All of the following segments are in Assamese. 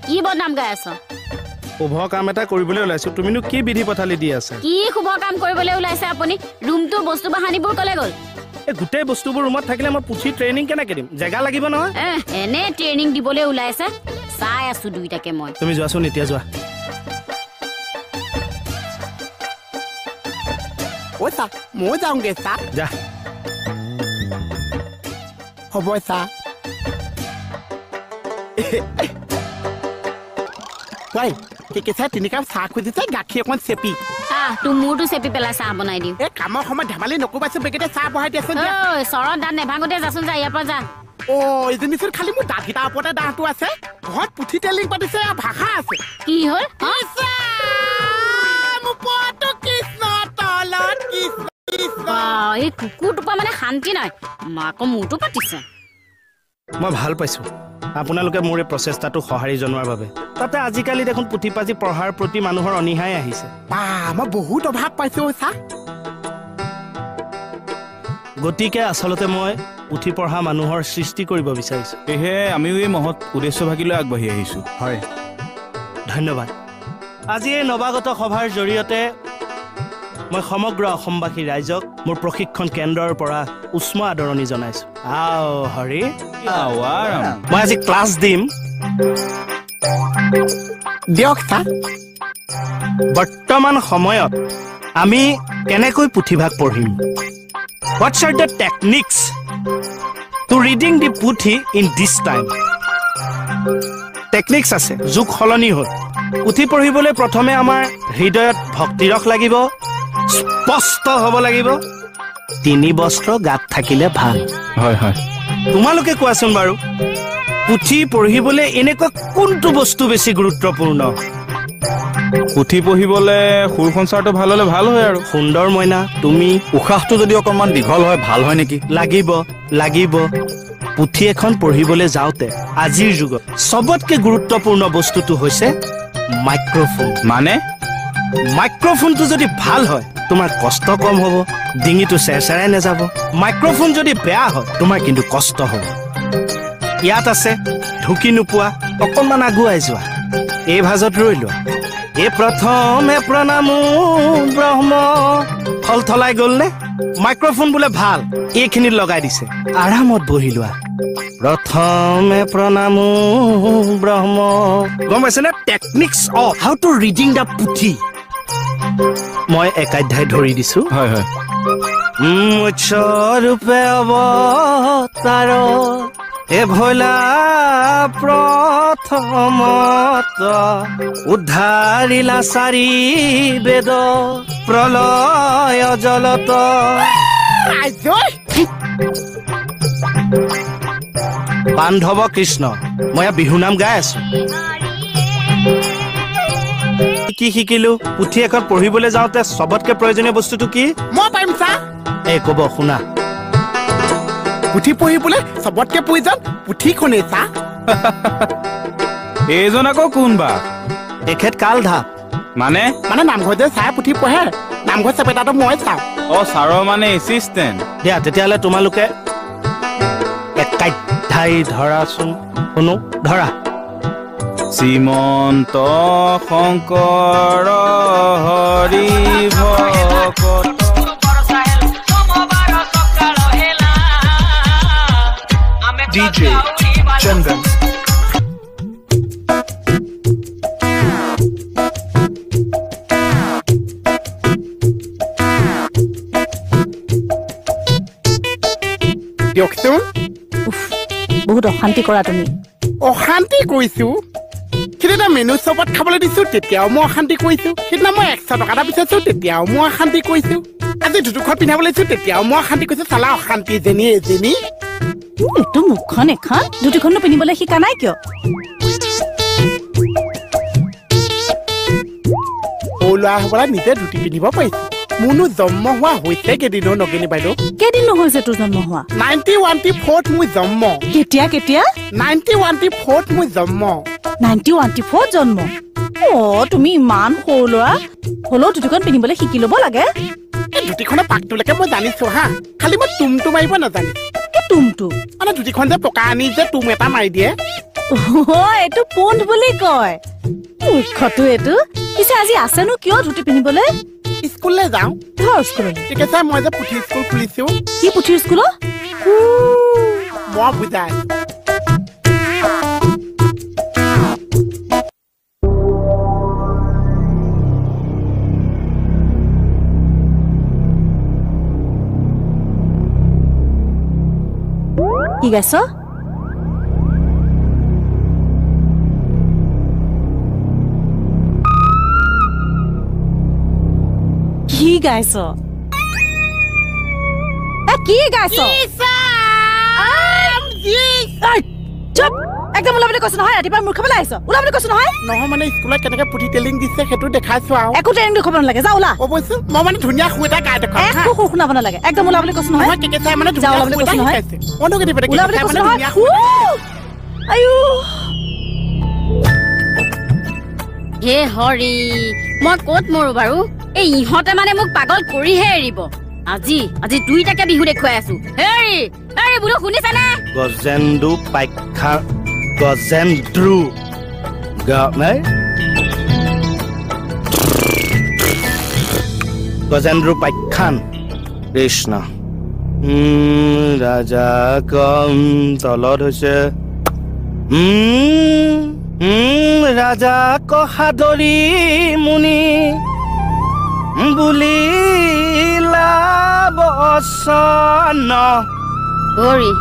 কি বদনাম গাই আছ শুভ কাম এটা কৰিবলৈ ওলাইছো তুমিনো কি বিধি পথালি দি আছে কি শুভ কাম কৰিবলৈ ওলাইছে আপুনি ৰুমটো বস্তু বাহানিবোৰ কলে গল এই গোটেই বস্তুবোৰ ৰুমত থাকিলে মই পুথি ট্ৰেইনিং কেনেকৈ দিম জেগা লাগিব নহয় এনে ট্ৰেইনিং দিবলৈ ওলাইছে চাই আছো দুইটাকে মই তুমি যোৱাচোন এতিয়া যোৱা ও চা মই যাওঁগে চা যা হ'ব চা ৱাই কেকেচা 3 কাপ চাহ খুজিছে গাখীৰ অকণ চেপি তোৰ মূৰটো চেপি পেলাই চাহ বনাই দিওঁ এই কামৰ সময়ত ধেমালি নকৰিবাচোন বেগেতে চাহ বহাই দিয়াচোন চৰত দাঁত নেভাঙোতে যাচোন যা ইয়াৰ পৰা যা এইজনীচোন খালি মোৰ দাঁতকেইটাৰ ওপৰতে দাঁতটো আছে ঘৰত পুথি টেলিং পাতিছে ভাষা আছে কি হ'ল এই কুকুৰটোপা মানে শান্তি নাই মাকৰ মূৰটো পাতিছে মই ভাল পাইছো আপোনালোকে মোৰ এই প্ৰচেষ্টাটো সঁহাৰি জনোৱাৰ বাবে তাতে আজিকালি দেখোন পুথি পাজি পঢ়াৰ প্ৰতি মানুহৰ অনিহাই আহিছে মই বহুত অভাৱ পাইছো চা গতিকে আচলতে মই পুথি পঢ়া মানুহৰ সৃষ্টি কৰিব বিচাৰিছো সেয়ে আমিও এই মহৎ উদ্দেশ্যভাগীলৈ আগবাঢ়ি আহিছো হয় ধন্যবাদ আজি এই নৱাগত সভাৰ জৰিয়তে মই সমগ্ৰ অসমবাসী ৰাইজক মোৰ প্ৰশিক্ষণ কেন্দ্ৰৰ পৰা উষ্ম আদৰণি জনাইছো হৰি মই আজি ক্লাছ দিম দিয়ক চা বৰ্তমান সময়ত আমি কেনেকৈ পুথিভাগ পঢ়িম What are the techniques to reading the puthi in this time? Techniques আছে যুগ সলনি হ'ল পুথি পঢ়িবলৈ প্ৰথমে আমাৰ হৃদয়ত ভক্তি ৰস লাগিব স্পষ্ট হ'ব লাগিব 3 বস্ত্ৰ গাত থাকিলে ভাল হয় হয় তোমালোকে কোৱাচোন বাৰু পুথি পঢ়িবলৈ এনেকুৱা কোনটো বস্তু বেছি গুৰুত্বপূৰ্ণ পুথি পঢ়িবলৈ সুৰ সঞ্চাৰটো ভাল হ'লে ভাল হয় আৰু সুন্দৰ মইনা তুমি উশাহটো যদি অকণমান দীঘল হয় ভাল হয় নেকি লাগিব পুথি এখন পঢ়িবলৈ যাওঁতে আজিৰ যুগত সবতকৈ গুৰুত্বপূৰ্ণ বস্তুটো হৈছে মাইক্ৰফোন মানে মাইক্ৰফোনটো যদি ভাল হয় তোমাৰ কষ্ট কম হ'ব ডিঙিটো চেৰচেৰাই নাযাব মাইক্ৰফোন যদি বেয়া হয় তোমাৰ কিন্তু কষ্ট হ'ব ইয়াত আছে ঢুকি নোপোৱা অকণমান আগুৱাই যোৱা এই ভাজত ৰৈ লোৱা এই প্ৰথমে প্ৰণামো ব্ৰহ্ম থলথলাই গ'লনে মাইক্ৰফোন বোলে ভাল এইখিনিত লগাই দিছে আৰামত বহি লোৱা প্ৰথমে প্ৰণামো ব্ৰহ্ম গম পাইছেনে techniques of how to reading the পুথি মই একাধ্যায় ধৰি দিছো হয় হয় ৰূপে অৱতাৰ এ ভোলা প্ৰথমত উদ্ধাৰিলা চাৰি বেদ প্ৰলয় জলত বান্ধৱ কৃষ্ণ মই বিহুনাম গাই আছো কি শিকিলো পুথি এখন পঢ়িবলৈ যাওঁতে সবতকৈ প্ৰয়োজনীয় বস্তুটো কি মই পাৰিম চা এই ক'ব শুনা পুথি পঢ়িবলৈ সবতকৈ প্ৰয়োজন পুথিখনেই চা এইজন আকৌ কোন বা তেখেত কালধাপ মানে নামঘৰত যে চাই পুথি পঢ়ে নামঘৰ চেপেটাটো মই চাওঁ ছাৰৰ মানে এছিষ্টেণ্ট দিয়া তেতিয়াহ'লে তোমালোকে একাধ্যায় ধৰাচোন শুনো ধৰা শ্ৰীমন্ত শংকৰ হৰি ভকত DJ Chandan দিয়কচোন বহুত অশান্তি কৰা তুমি অশান্তি কৰিছো সিদিনা মেনু চপত খাবলৈ দিছো তেতিয়াও মই অশান্তি কৰিছো সিদিনা মই 100 টকা এটা বিচাৰিছো তেতিয়াও মই অশান্তি কৰিছো আজি দুটুখন পিন্ধাবলৈ দিছো তেতিয়াও মই অশান্তি কৰিছো চালা অশান্তি এজনী এইটো মুখখন এখন দুটিখনো পিন্ধিবলৈ শিকা নাই কিয় ল'ৰা হ'বলৈ নিজে ধুতি পিন্ধিব পাৰিছো মোৰনো জন্ম হোৱা হৈছে কেইদিনৰ নগিনী বাইদেউ কেইদিন হৈছে তোৰ জন্ম হোৱা 91 মোৰ জন্ম কেতিয়া 91 মোৰ জন্ম 91 জন্ম তুমি ইমান সৰু ল'ৰা হ'লেও দুটিখন পিন্ধিবলৈ শিকি ল'ব লাগে এই ধুতিখনৰ পাকটোলৈকে মই জানিছো হা খালি মই তুমটো মাৰিব নাজানিছো তুমটো মানে ধুতিখন যে পকা আনি যে তুম এটা মাৰি দিয়ে এইটো পোন্ধ বুলি কয় মূৰ্খটো এইটো পিছে আজি আছেনো কিয় ধুতি পিন্ধিবলৈ স্কুললৈ যাওঁ ধৰ স্কুললৈ ঠিক আছে মই যে পুথি স্কুল খুলিছো কি পুথিৰ স্কুলত মই বুজাই কি গাইছ কি গাইছ কি গাইছ চুপ একদম ওলাবলৈ কৈছো নহয় ৰাতিপুৱা মূৰ খাবলৈ আহিছ ওলাবলৈ কৈছো নহয় নহয় মানে স্কুলত কেনেকে পুথি টেলিং দিছে সেইটো দেখাইছো আৰু একো ট্ৰেইনিং দেখুৱাব নালাগে যা ওলা অৱশ্যে মই মানে ধুনীয়া শুই এটা গাই দেখাম একো সুৰ শুনাব নালাগে একদম ওলাবলৈ কৈছো নহয় কেকে চাই মানে যা ধুনীয়া ওলাবলৈ শুই কৈছো এটা নহয় শিকাইছে অনুগতি পেটে ওলাবলৈ কৈছো নহয় আয়ো হে হৰি মই ক'ত মৰো বাৰু এই ইহঁতে মানে মোক পাগল কৰিহে এৰিব আজি আজি দুইটাকে বিহু দেখুৱাই আছো হেৰি হেৰি বোলো শুনিছানে গজেন্দ্ৰু পাখ্যা গজেন্দ্ৰু গজেন্দ্ৰু পাখ্যান কৃষ্ণ ৰাজা কম তলত হৈছে ৰাজা কহাদৰি মুনি বুলিলা বচন হৰি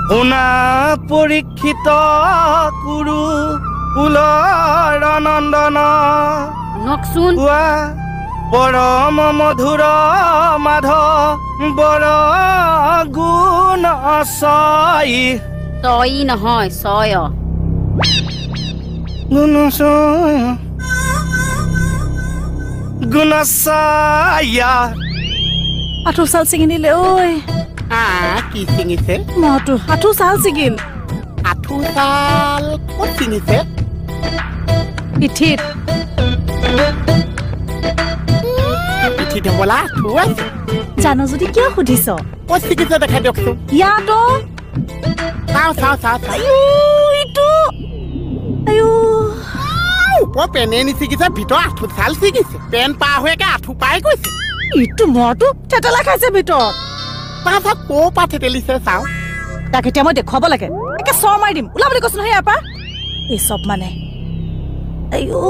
শুনা পৰীক্ষিত কুৰু ফুলৰ নন্দন নকচোন কোৱা পৰম মধুৰ মাধ বৰ গুণ ছয় তই নহয় ছয় গুণ ছয় গুণ ছয়া আঁঠু চাল ছিঙি দিলে ঐ কি ছিঙিছে মহটো আঁঠু চাল ছিগিল আঁঠু চাল ক'ত ছিঙিছে পিঠিত পিঠিত হ'বলা আঁঠু আছে জানো যদি কিয় সুধিছ ক'ত ছিঙিছে দেখাই দিয়কচোন ইয়াতো চাওঁ ইটো আয়ো ওপৰ পেনে নিছিগিছে ভিতৰ আঁঠু চাল ছিগিছে পেন পাৰ হৈ একে আঁঠু পাই গৈছে ইটো মহটো থেতেলা খাইছে ভিতৰত তাৰপাছত ক'ৰ পৰা থেতেলিছে চাওঁ তাক এতিয়া মই দেখুৱাব লাগে একে চৰ মাৰি দিম ওলাবলৈ কৈছো নহয় ইয়াৰ পৰা এই চব মানে আয়ো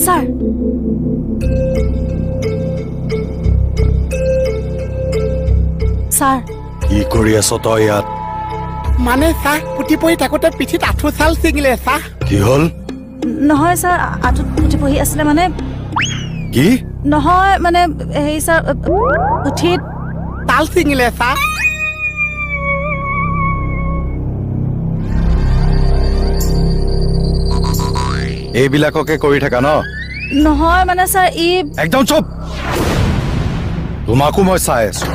ছাৰ ছাৰ কি কৰি আছ তই ইয়াত মানে চাহ পুথি পঢ়ি থাকোঁতে পিঠিত আঁঠু চাল ছিগিলে চাহ কি হ'ল নহয় ছাৰ আঁঠুত পুথি পঢ়ি আছিলে মানে কি নহয় মানে হেৰি ছাৰ পুথিত তাল ছিঙিলে চাহ এইবিলাককে কৰি থাকা ন নহয় মানে ছাৰ একদম চুপ তোমাকো মই চাই আছো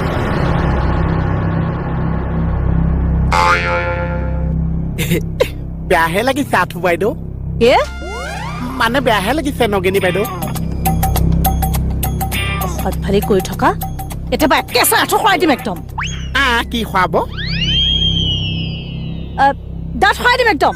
বেয়াহে লাগিছে আঁঠু বাইদেউ কি মানে বেয়াহে লাগিছে নগেনী বাইদেউ সৎফালি কৰি থকা এতিয়াবা একেচা আঁঠু খৰাই দিম একদম কি খুৱাব দাঁত খৰাই দিম একদম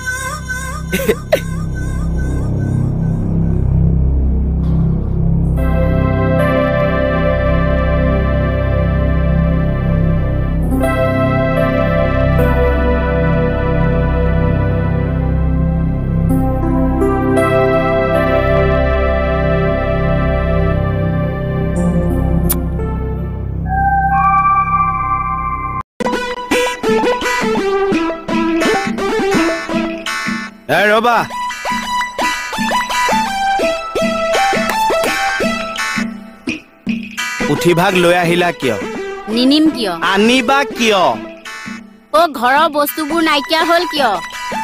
ৰবা পুথিভাগ লৈ আহিলা কিয় নিনিম কিয় আনিবা কিয় অ ঘৰৰ বস্তুবোৰ নাইকিয়া হ'ল কিয়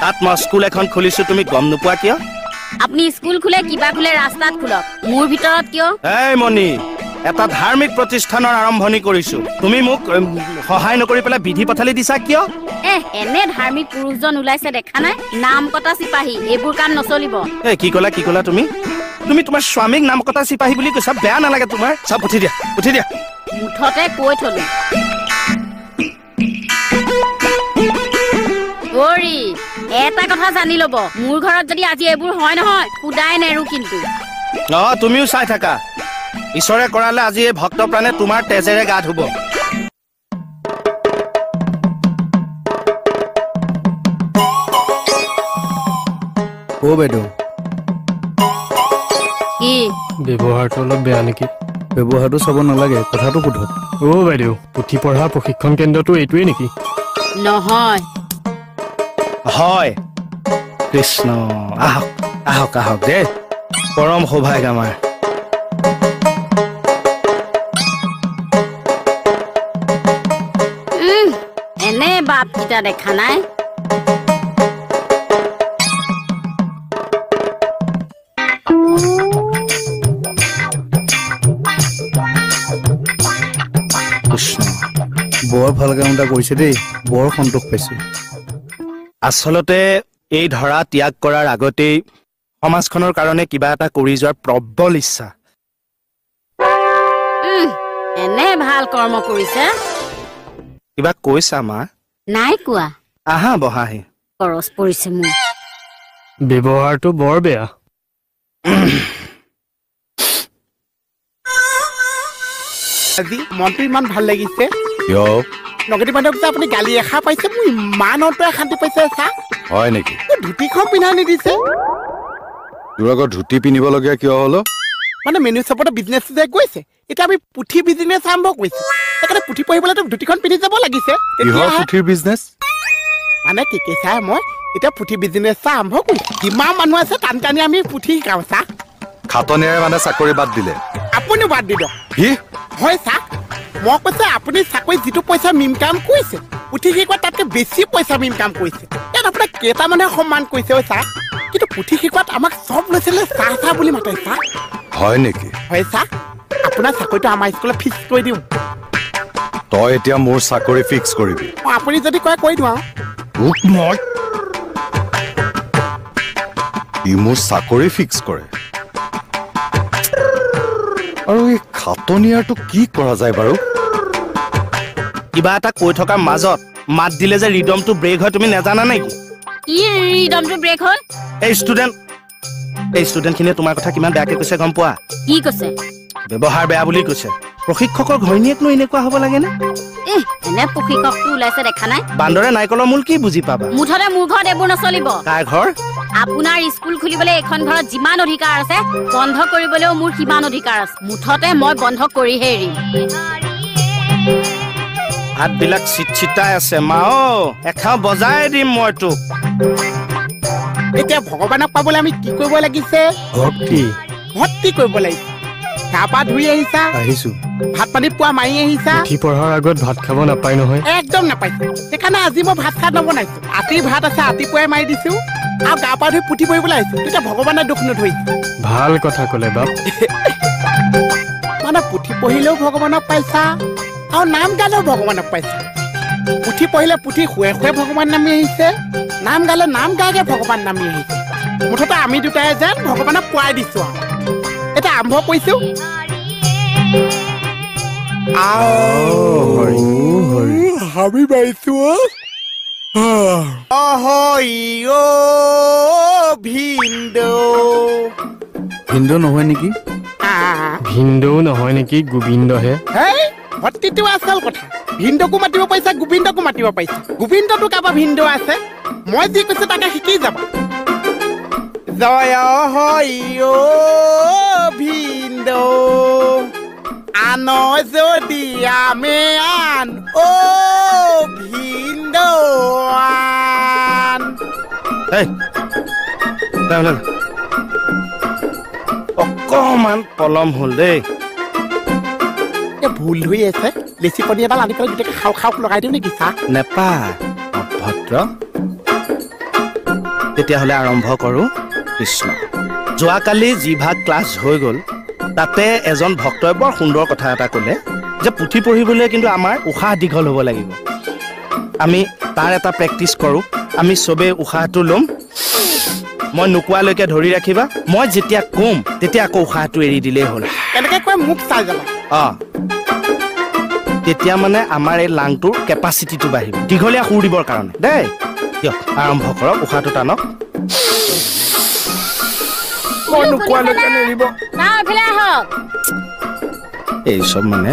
তাত মই স্কুল এখন খুলিছো তুমি গম নোপোৱা কিয় আপুনি স্কুল খুলে কিবা খুলে ৰাস্তাত খুলক মোৰ ভিতৰত কিয় এই মণি এটা ধাৰ্মিক প্ৰতিষ্ঠানৰ আৰম্ভণি কৰিছো তুমি মোক সহায় নকৰি পেলাই বিধি পথালি দিছা কিয় এনে ধাৰ্মিক পুৰুষজন ওলাইছে দেখা নাই নাম কটা চিপাহী এইবোৰ কাম নচলিব কি ক'লা তুমি তুমি তোমাৰ স্বামীক নাম কটা চিপাহী বুলি কৈছা বেয়া নালাগে তোমাৰ চব উঠি দিয়া মুঠতে কৈ থলো হৰি এটা কথা জানি ল'ব মোৰ ঘৰত যদি আজি এইবোৰ হয় নহয় কুদাই নেৰো কিন্তু তুমিও চাই থাকা ঈশ্বৰে কৰালে আজি এই ভক্ত প্ৰাণে তোমাৰ তেজেৰে গা ধুব ও বাইদেউ কি ব্যৱহাৰটো অলপ বেয়া নেকি ব্যৱহাৰটো চাব নালাগে কথাটো সোধক ও বাইদেউ পুথি পঢ়া প্ৰশিক্ষণ কেন্দ্ৰটো এইটোৱে নেকি নহয় হয় কৃষ্ণ আহক আহক আহক দে পৰম সৌভাগ্য আমাৰ এনে বাপ কিটা দেখা নাই কৃষ্ণ বৰ ভাল কাম এটা কৰিছে দেই বৰ সন্তোষ পাইছোঁ আচলতে এই ধৰা ত্যাগ কৰাৰ আগতেই সমাজখনৰ কাৰণে কিবা এটা কৰি যোৱাৰ প্ৰবল ইচ্ছা এনে ভাল কৰ্ম কৰিছে কিবা কৈছা মা নাই কোৱা আহা বহাহি খৰচ পৰিছে মোৰ ব্যৱহাৰটো বৰ বেয়া আজি মনটো ইমান ভাল লাগিছে কিয় লগতে মানুহক যে আপুনি গালি এষাৰ পাইছে মোৰ ইমান অন্তৰে শান্তি পাইছে চা হয় নেকি ধুতিখন পিন্ধাই নিদিছে তোৰ আগত ধুতি পিন্ধিবলগীয়া কিয় হলো মানে মেনু শ্বপতে বিজনেছ যে গৈছে এতিয়া আমি পুথি বিজনেছ আৰম্ভ কৰিছো সেইকাৰণে পুথি পঢ়িবলৈ তোক ধুতিখন পিন্ধি যাব লাগিছে কিহৰ পুথিৰ বিজনেছ মানে কি চাই মই এতিয়া পুথি বিজনেছ আৰম্ভ কৰিছো কিমান মানুহ আছে টান টানি আমি পুথি শিকাওঁ চা খাটনিয়াৰে মানে চাকৰি বাদ দিলে আপুনিও বাদ দি দিয়ক কি হয় চা মই কৈছো আপুনি চাকৰি যিটো পইচা মিম কাম কৰিছে পুথি শিকোৱা তাতকে বেছি পইচা মিম কাম কৰিছে ইয়াত আপোনাক কেইটা মানুহে সন্মান কৰিছে ঐ চা কিন্তু পুথি শিকোৱাত আমাক চব ল'ৰা ছোৱালীয়ে চাহ চাহ বুলি মাতে চা হয় নেকি হয় চা আপোনাৰ চাকৰিটো আমাৰ স্কুলত ফিক্স কৰি দিওঁ তই এতিয়া মোৰ চাকৰি ফিক্স কৰিবি আপুনি যদি কয় কৈ দিওঁ মই ই মোৰ চাকৰি ফিক্স কৰে আৰু এই খাটনিয়াৰটো কি কৰা যায় বাৰু কিবা এটা কৈ থকাৰ মাজত মাত দিলে যে ৰিডমটো ব্ৰেক হয় তুমি নাজানা নেকি কি ৰিডমটো ব্ৰেক হ'ল এই ষ্টুডেণ্টখিনিয়ে তোমাৰ কথা কিমান বেয়াকে কৈছে গম পোৱা কি কৈছে ব্যৱহাৰ বেয়া বুলি কৈছে প্ৰশিক্ষকৰ ঘৈণীয়েকনো এনেকুৱা হ'ব লাগেনে এনে প্ৰশিক্ষকটো ওলাইছে দেখা নাই বান্দৰে নাৰিকলৰ মূল কি বুজি পাবা মুঠতে মোৰ ঘৰত এইবোৰ নচলিব কাৰ ঘৰ আপোনাৰ স্কুল খুলিবলৈ এইখন ঘৰত যিমান অধিকাৰ আছে বন্ধ কৰিবলৈও মোৰ সিমান অধিকাৰ আছে মুঠতে মই বন্ধ কৰিহে এৰিম হাতবিলাক চিটচিটাই আছে মা এখাও বজাই দিম মই তোক এতিয়া ভগৱানক পাবলৈ আমি কি কৰিব লাগিছে ভক্তি কৰিব লাগিছে গা পা ধুই আহিছা আহিছো ভাত পানী পোৱা মাৰি আহিছা পুথি পঢ়াৰ আগত ভাত খাব নাপায় নহয় একদম নাপাইছো সেইকাৰণে আজি মই ভাত খাত নবনাইছো ৰাতি ভাত আছে ৰাতিপুৱাই মাৰি দিছো আৰু গা পা ধুই পুথি পঢ়িবলৈ আহিছো তেতিয়া ভগৱানে দুখ নধৰিছে ভাল কথা ক'লে বাপ মানে পুথি পঢ়িলেও ভগৱানক পাইছা আৰু নাম গালেও ভগৱানক পাইছা পুথি পঢ়িলে পুথি শুৱে শুৱে ভগৱান নামি আহিছে নাম গালে নাম গাগে ভগৱান নামি আহিছে মুঠতে আমি দুটাই যেন ভগৱানক পোৱাই দিছো আৰু এটা আৰম্ভ কৰিছো হাবি পাইছো ভিন্দৌ নহয় নেকি ভিন্দৌ নহয় নেকি গোবিন্দহে ভক্তিটো আচল কথা ভিন্দকো মাতিব পাৰিছা গোবিন্দকো মাতিব পাৰিছা গোবিন্দটো কাৰোবাৰ ভিন্দৌ আছে মই যি কৈছো তাকে শিকি যাবা জয় হয় ভিন্দৌ আন যদি আমে আন ভিন্দৌ আন অকমান পলম হ'ল দেই ভুল হৈ আছে লেচি কণী এডাল আনি পেলাই গোটেই খাও খাওক লগাই দিওঁ নেকি চাহ নেপায় অভদ্ৰ তেতিয়াহ'লে আৰম্ভ কৰোঁ কৃষ্ণ যোৱাকালি যি ভাগ ক্লাছ হৈ গ'ল তাতে এজন ভক্তই বৰ সুন্দৰ কথা এটা ক'লে যে পুথি পঢ়িবলৈ কিন্তু আমাৰ উশাহ দীঘল হ'ব লাগিব আমি তাৰ এটা প্ৰেক্টিচ কৰোঁ আমি চবেই উশাহটো ল'ম মই নোকোৱালৈকে ধৰি ৰাখিবা মই যেতিয়া কম তেতিয়া আকৌ উশাহটো এৰি দিলেই হ'ল এনেকৈ কৈ মোক চাই যাবা তেতিয়া মানে আমাৰ এই লাংটোৰ কেপাচিটিটো বাঢ়িব দীঘলীয়া সুৰ দিবৰ কাৰণে দেই দিয়ক আৰম্ভ কৰক উশাহটো টানক মই নোকোৱালৈকে নেৰিব না এইফালে আহক এই চব মানে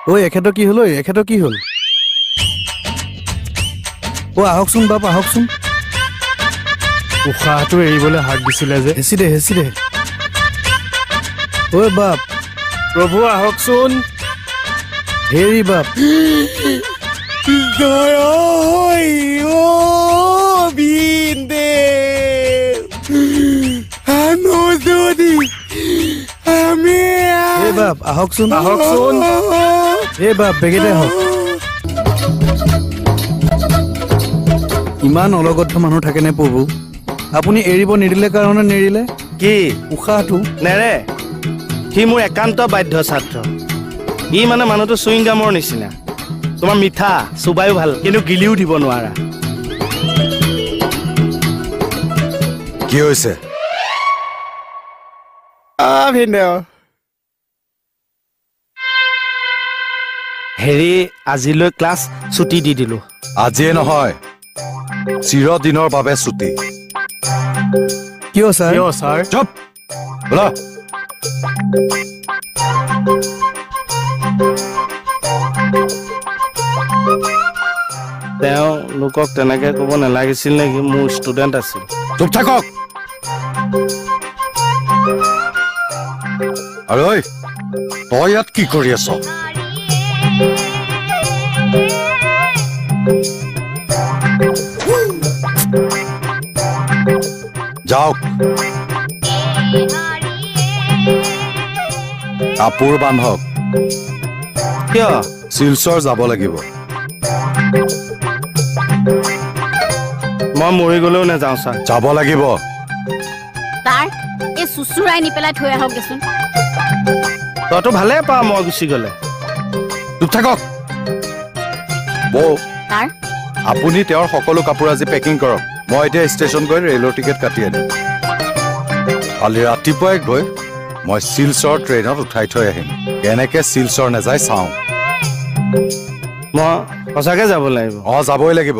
ঐ এখেতৰ কি হ'ল এখেতৰ কি হ'ল আহকচোন বাপ আহকচোন উশাহটো এৰিবলৈ হাক দিছিলে যে হেঁচি দে ঐ বাপ প্ৰভু আহকচোন হেৰি বাপ বাপ আহকচোন এই বাপ বেগেতে আহক ইমান অলগদ্ধ মানুহ থাকেনে প্ৰভু আপুনি এৰিব নিদিলে কাৰণে নেৰিলে কি উশাহটো নেৰে সি মোৰ একান্ত বাধ্য ছাত্ৰ ই মানে মানুহটো চুইংগামৰ নিচিনা তোমাৰ মিঠা চুবায়ো ভাল কিন্তু গিলিও দিব নোৱাৰা কি হৈছে হেৰি আজিলৈ ক্লাছ ছুটি দি দিলো আজিয়ে নহয় চিৰদিনৰ বাবে ছুটি কিয় ছাৰ চুপ বোলা তেওঁ লোকক তেনেকে ক'ব নালাগিছিল নেকি মোৰ ষ্টুডেণ্ট আছিল চুপ থাকক আৰু ঐ তই ইয়াত কি কৰি আছ যাওক কাপোৰ বান্ধক কিয় শিলচৰ যাব লাগিব মই মৰি গ'লেও নাযাওঁ ছাৰ যাব লাগিব তাৰ এই চুচুৰাই নি পেলাই থৈ আহক দেচোন তইতো ভালে পাৱ মই গুচি গ'লে চুপ থাকক বৌ তাৰ আপুনি তেওঁৰ সকলো কাপোৰ আজি পেকিং কৰক মই এতিয়া ষ্টেচন গৈ ৰেলৰ টিকেট কাটি আনিম কালি ৰাতিপুৱাই গৈ মই শিলচৰ ট্ৰেইনত উঠাই থৈ আহিম কেনেকে শিলচৰ নাযায় চাওঁ মই সঁচাকে যাব লাগিব যাবই লাগিব